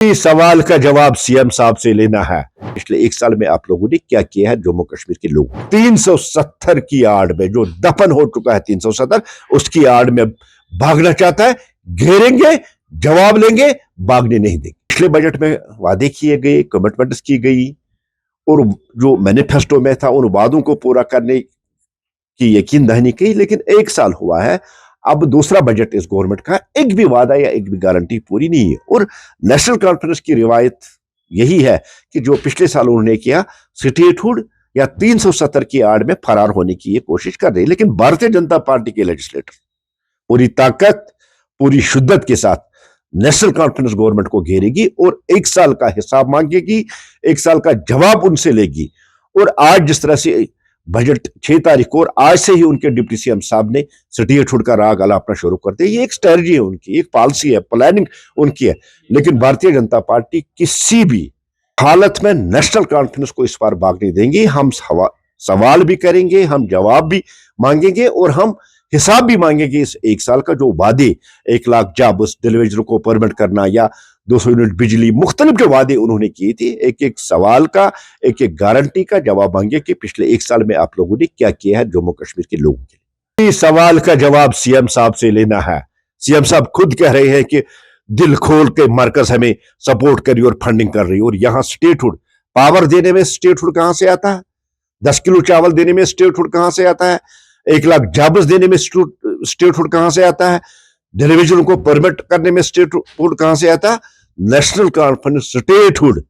इस सवाल का जवाब सीएम साहब से लेना है। पिछले एक साल में आप लोगों ने क्या किया है जम्मू कश्मीर के लोग 370 की आड़ में, जो दफन हो चुका है 370, उसकी आड़ में भागना चाहता है। घेरेंगे, जवाब लेंगे, भागने नहीं देंगे। पिछले बजट में वादे किए गए, कमिटमेंट्स की गई और जो मैनिफेस्टो में था उन वादों को पूरा करने की यकीन दहानी की, लेकिन एक साल हुआ है। अब दूसरा बजट इस गवर्नमेंट का, एक भी वादा या एक भी गारंटी पूरी नहीं है। और नेशनल कॉन्फ्रेंस की रिवायत यही है कि जो पिछले साल उन्होंने किया, स्टेटहुड या 370 की आड़ में फरार होने की ये कोशिश कर रही है। लेकिन भारतीय जनता पार्टी के लेजिस्लेटर पूरी ताकत, पूरी शिद्दत के साथ नेशनल कॉन्फ्रेंस गवर्नमेंट को घेरेगी और एक साल का हिसाब मांगेगी, एक साल का जवाब उनसे लेगी। और आज जिस तरह से बजट 6 तारीख को, और आज से ही उनके डिप्टी सीएम साहब ने स्टेटहुड का राग अलापना शुरू कर दिया। ये एक स्ट्रेटजी है उनकी, एक पॉलिसी है, प्लानिंग उनकी है। लेकिन भारतीय जनता पार्टी किसी भी हालत में नेशनल कॉन्फ्रेंस को इस बार भागने देंगे। हम सवाल भी करेंगे, हम जवाब भी मांगेंगे और हम हिसाब भी मांगेंगे। इस एक साल का जो वादे, 1 लाख जॉब्स, डिलीवरी को परमिट करना या 200 यूनिट बिजली, मुख्तलिफ जो वादे उन्होंने किए थे, एक एक सवाल का, एक एक गारंटी का जवाब मांगे कि पिछले एक साल में आप लोगों ने क्या किया है जम्मू कश्मीर के लोगों के लिए। इस सवाल का जवाब सीएम साहब से लेना है। सीएम साहब खुद कह रहे हैं कि दिल खोल के मरकज हमें सपोर्ट करी और फंडिंग कर रही, और यहां स्टेटहुड पावर देने में स्टेटहुड कहां से आता है? 10 किलो चावल देने में स्टेटहुड कहां से आता है? 1 लाख जॉब्स देने में स्टेटहुड कहां से आता है? डिलीवरी को परमिट करने में स्टेटहुड कहां से आता है? नेशनल कॉन्फ्रेंस स्टेटहुड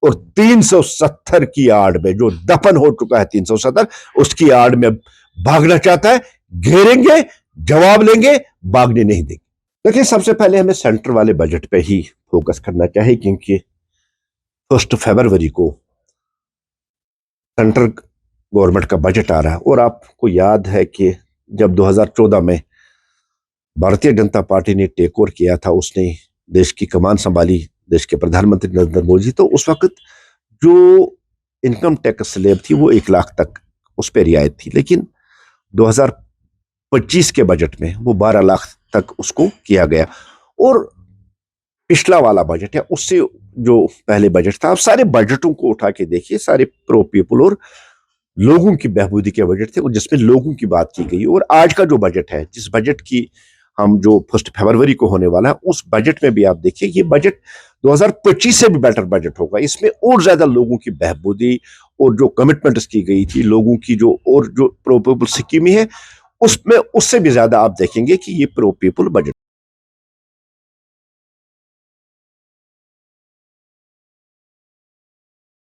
और 370 की आड़ में, जो दफन हो चुका है 370, उसकी आड़ में भागना चाहता है। घेरेंगे, जवाब लेंगे, भागने नहीं देंगे। देखिए, सबसे पहले हमें सेंटर वाले बजट पे ही फोकस करना चाहिए, क्योंकि 1 फरवरी को सेंट्रल गवर्नमेंट का बजट आ रहा है। और आपको याद है कि जब 2014 में भारतीय जनता पार्टी ने टेक ओवर किया था, उसने देश की कमान संभाली, देश के प्रधानमंत्री नरेंद्र मोदी जी, तो उस वक्त जो इनकम टैक्स स्लैब थी वो 1 लाख तक उस पर रियायत थी। लेकिन 2025 के बजट में वो 12 लाख तक उसको किया गया। और पिछला वाला बजट है, उससे जो पहले बजट था, आप सारे बजटों को उठा के देखिए, सारे प्रो पीपल और लोगों की बहबूदी के बजट थे, और जिसमें लोगों की बात की गई। और आज का जो बजट है, जिस बजट की हम जो 1 फरवरी को होने वाला है, उस बजट में भी आप देखिए, ये बजट 2025 से भी बेटर बजट होगा। इसमें और ज्यादा लोगों की बहबूदी और जो कमिटमेंट्स की गई थी लोगों की, जो और जो प्रो पीपल स्कीमें है, उसमें उससे भी ज्यादा आप देखेंगे कि ये प्रो पीपल बजट